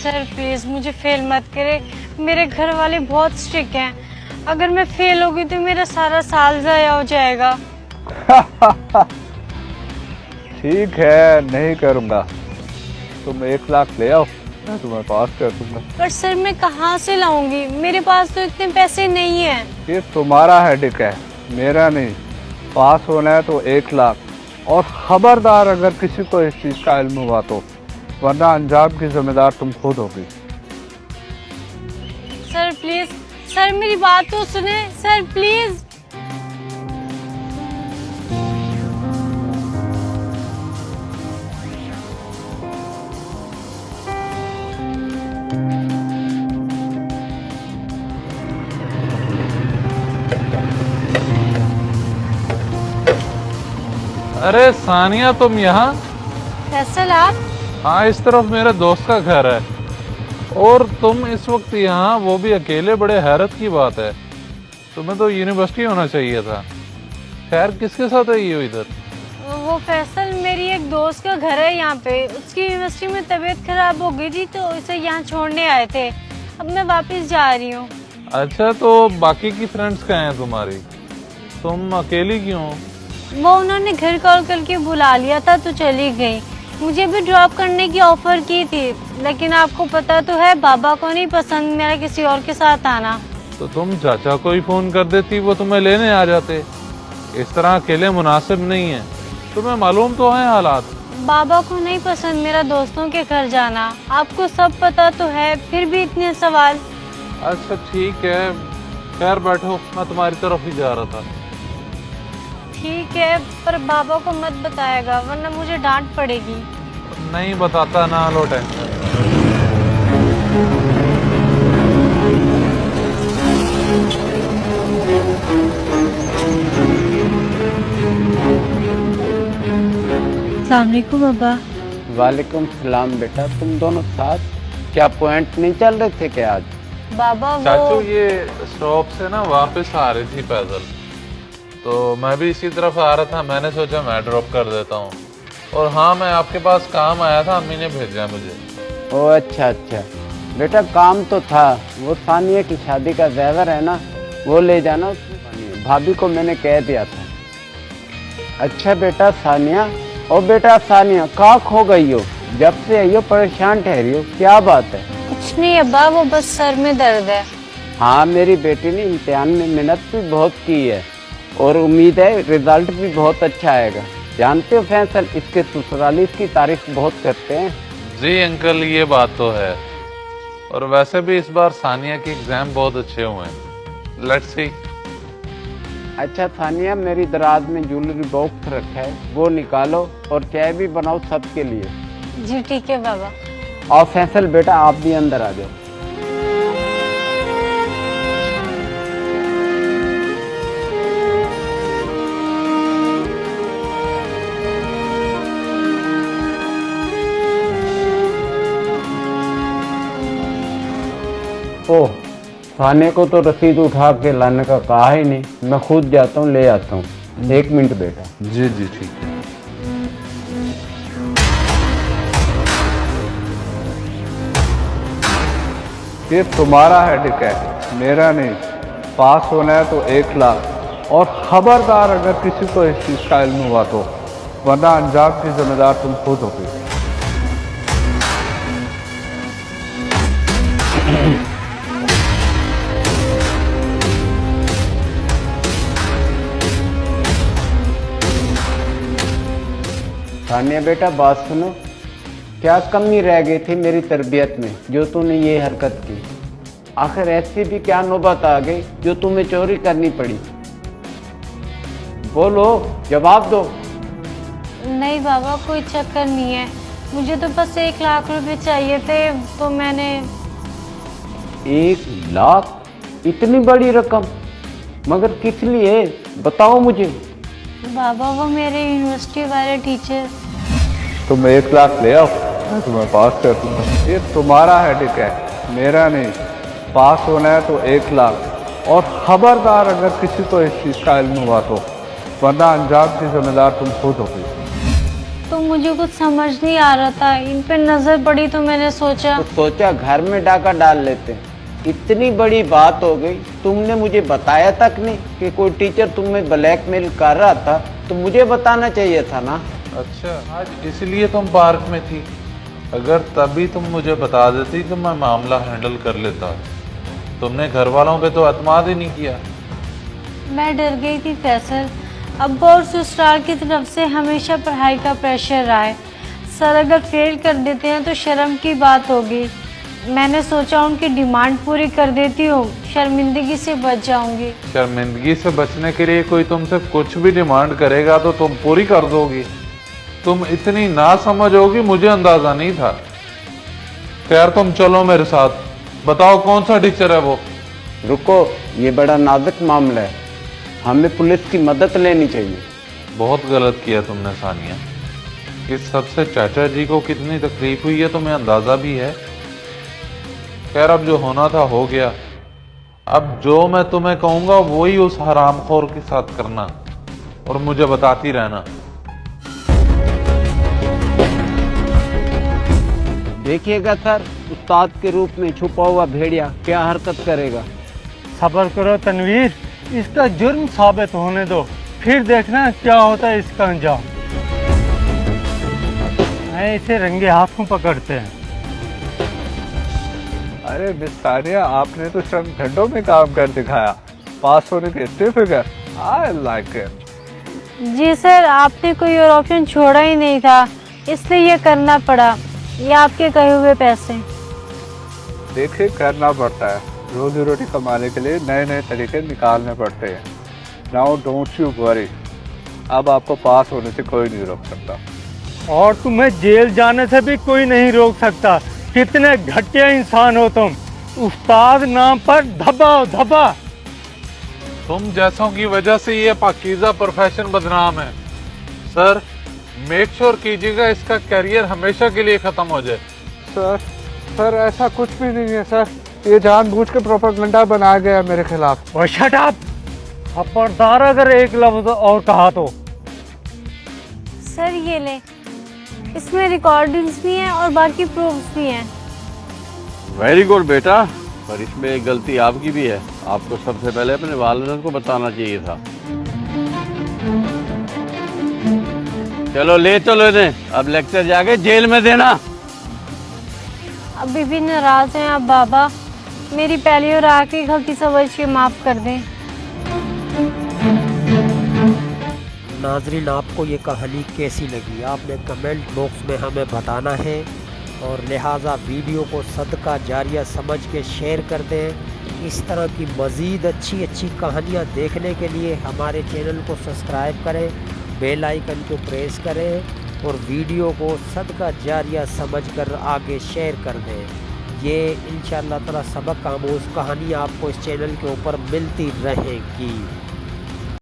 Sir please मुझे fail मत करे, मेरे घर वाले बहुत स्ट्रिक्ट हैं। अगर मैं फेल हो गई तो मेरा सारा साल ज़ाया हो जाएगा। ठीक है, नहीं करूँगा। तुम 1 लाख ले आओ, मैं तुम्हें पास कर दूंगा। पर सर मैं कहाँ से लाऊंगी, मेरे पास तो इतने पैसे नहीं हैं। ये तुम्हारा हेडेक है, मेरा नहीं। पास होना है तो 1 लाख, और खबरदार अगर किसी को इस चीज़ का इल्म हुआ तो, वरना अंजाम की जिम्मेदार तुम खुद होगी। सर प्लीज, सर मेरी बात तो सुने, सर प्लीज। अरे सानिया, तुम यहाँ? फैसल आप? हाँ, इस तरफ मेरे दोस्त का घर है, और तुम इस वक्त यहाँ, वो भी अकेले। बड़े हैरत की बात है, तुम्हें तो यूनिवर्सिटी होना चाहिए था। खैर, किसके साथ आई हो इधर? वो फैसल, मेरी एक दोस्त का घर है यहाँ पे। उसकी यूनिवर्सिटी में तबीयत खराब हो गई थी तो उसे यहाँ छोड़ने आए थे। अब मैं वापस जा रही हूँ। अच्छा, तो बाकी की फ्रेंड्स कहाँ हैं तुम्हारी? तुम अकेली क्यों हो? वो उन्होंने घर कॉल करके बुला लिया था तो चली गई। मुझे भी ड्रॉप करने की ऑफर की थी, लेकिन आपको पता तो है बाबा को नहीं पसंद मेरा किसी और के साथ आना। तो तुम चाचा को ही फोन कर देती, वो तुम्हें लेने आ जाते। इस तरह अकेले मुनासिब नहीं है, तुम्हें मालूम तो है हालात। बाबा को नहीं पसंद मेरा दोस्तों के घर जाना, आपको सब पता तो है, फिर भी इतने सवाल। अच्छा ठीक है, खैर बैठो, मैं तुम्हारी तरफ ही जा रहा था। ठीक है, पर बाबा को मत बताएगा वरना मुझे डांट पड़ेगी। नहीं बताता, ना लो टेंशन। अस्सलाम वालेकुम बाबा। वालेकुम सलाम बेटा, तुम दोनों साथ? क्या पॉइंट नहीं चल रहे थे क्या आज? बाबा चाचू, वो ये शॉप से ना वापस आ रही थी पैदल, तो मैं भी इसी तरफ आ रहा था। मैंने सोचा मैं ड्रॉप कर देता हूँ। और हाँ, मैं आपके पास काम आया था, अम्मी ने भेजा मुझे। ओ अच्छा अच्छा बेटा, काम तो था। वो सानिया की शादी का ज़ेवर है ना, वो ले जाना। भाभी को मैंने कह दिया था। अच्छा बेटा सानिया, ओ बेटा सानिया, कहाँ खो गई हो? जब से आई हो परेशान ठहरी हो, क्या बात है? कुछ नहीं अब्बा, वो बस सर में दर्द है। हाँ, मेरी बेटी ने इम्तिहान में मेहनत भी बहुत की है, और उम्मीद है रिजल्ट भी बहुत अच्छा आएगा। जानते हो फैसल, इसके ससुराली इसकी तारीफ बहुत करते हैं। जी अंकल, ये बात तो है। और वैसे भी इस बार सानिया के एग्जाम बहुत अच्छे हुए हैं। Let's see. अच्छा सानिया, मेरी दराज में ज्वेलरी बॉक्स रखा है, वो निकालो और चाय भी बनाओ सबके लिए। जी ठीक है बाबा। और फैसल बेटा, आप भी अंदर आ जाओ। ओह, सानिया को तो रसीद उठा के लाने का कहा ही नहीं। मैं खुद जाता हूँ, ले आता हूँ। 1 मिनट बेटा। जी जी ठीक है। ये तुम्हारा हेडेक है, मेरा नहीं। पास होना है तो 1 लाख, और खबरदार अगर किसी को इस चीज़ का इल्म हुआ तो, वरना अंजाम की जिम्मेदार तुम खुद होगी। सानिया बेटा, बात सुनो। क्या कमी रह गई थी मेरी तरबियत में जो तूने ये हरकत की? आखिर ऐसी भी क्या नौबत आ गई जो तुम्हें चोरी करनी पड़ी? बोलो, जवाब दो। नहीं बाबा, कोई चक्कर नहीं है। मुझे तो बस 1 लाख रुपए चाहिए थे, तो मैंने। 1 लाख? इतनी बड़ी रकम? मगर किस लिए, बताओ मुझे। बाबा वो मेरे यूनिवर्सिटी वाले टीचर। तुम 1 लाख ले आओ, मैं तुम्हें पास कर दूंगा। ये तुम्हारा हेडेक है, मेरा नहीं। पास होना है तो 1 लाख, और खबरदार अगर किसी को इस चीज़ का इल्म हुआ तो, वरना अंजाम की जिम्मेदार तुम खुद होगी। तुम मुझे कुछ समझ नहीं आ रहा था, इन पे नजर पड़ी तो मैंने सोचा। तो सोचा घर में डाका डाल लेते हैं। इतनी बड़ी बात हो गई, तुमने मुझे बताया तक नहीं कि कोई टीचर तुम्हें ब्लैकमेल कर रहा था, तो मुझे बताना चाहिए था ना। अच्छा, आज इसलिए तुम पार्क में थी? अगर तभी तुम मुझे बता देती तो मैं मामला हैंडल कर लेता। तुमने घर वालों पे तो एतमाद ही नहीं किया। मैं डर गई थी फैसल, अब्बा और ससुराल की तरफ से हमेशा पढ़ाई का प्रेशर रहा है। सर अगर फेल कर देते हैं तो शर्म की बात होगी। मैंने सोचा उनकी डिमांड पूरी कर देती हूँ, शर्मिंदगी से बच जाऊंगी। शर्मिंदगी से बचने के लिए कोई तुमसे कुछ भी डिमांड करेगा तो तुम पूरी कर दोगी। तुम इतनी ना समझ होगी, मुझे अंदाजा नहीं था। खैर तुम चलो मेरे साथ, बताओ कौन सा टीचर है वो? रुको, ये बड़ा नाजुक मामला है, हमें पुलिस की मदद लेनी चाहिए। बहुत गलत किया तुमने सानिया। इस सबसे चाचा जी को कितनी तकलीफ हुई है तुम्हें अंदाजा भी है। खैर अब जो होना था हो गया। अब जो मैं तुम्हें कहूंगा वही उस हरामखोर के साथ करना और मुझे बताती रहना। देखिएगा सर, उस्ताद के रूप में छुपा हुआ भेड़िया क्या हरकत करेगा। सब्र करो तनवीर, इसका जुर्म साबित होने दो, फिर देखना क्या होता है इसका अंजाम। इसे रंगे हाथों पकड़ते हैं। अरे मिस सानिया, आपने तो चंद घंटों में काम कर दिखाया। पास होने के इतने फिगर, आई लाइक इट। जी सर, आपने कोई और ऑप्शन छोड़ा ही नहीं था, इसलिए ये करना पड़ा। ये आपके कहे हुए पैसे। देखिए, करना पड़ता है, रोजी रोटी कमाने के लिए नए नए तरीके निकालने पड़ते हैं। नाउ डोंट यू वरी, अब आपको पास होने से कोई नहीं रोक सकता। और तुम्हें जेल जाने से भी कोई नहीं रोक सकता। कितने घटिया इंसान हो तुम, उस्ताद नाम पर धब्बा धब्बा। तुम जैसों की वजह से ये पाकीज़ा प्रोफेशन बदनाम है। सर मेक श्योर कीजिएगा इसका करियर हमेशा के लिए खत्म हो जाए। सर ऐसा कुछ भी नहीं है सर, ये जानबूझ के प्रोपेगेंडा बनाया गया है मेरे खिलाफ। और शट अप, खबरदार अगर एक लफ्ज और कहा तो। सर ये ले, इसमें रिकॉर्डिंग्स भी हैं और बाकी प्रूफ्स भी हैं। वेरी गुड बेटा, पर इसमें एक गलती आपकी भी है। आपको सबसे पहले अपने वालिदैन को बताना चाहिए था। चलो ले चलो इन्हें, अब लेक्चर जाके जेल में देना। अभी भी नाराज हैं आप बाबा, मेरी पहली और आखिरी गलती समझ के माफ कर दें। नाजरीन, आपको ये कहानी कैसी लगी आपने कमेंट बॉक्स में हमें बताना है, और लिहाजा वीडियो को सदका जारिया समझ के शेयर कर दें। इस तरह की मज़ीद अच्छी अच्छी कहानियाँ देखने के लिए हमारे चैनल को सब्सक्राइब करें, बेल आइकन को प्रेस करें और वीडियो को सदका जारिया समझकर आगे शेयर कर दें। ये इंशाअल्लाह ताला सबक आमूज़ कहानियाँ आपको इस चैनल के ऊपर मिलती रहेंगी।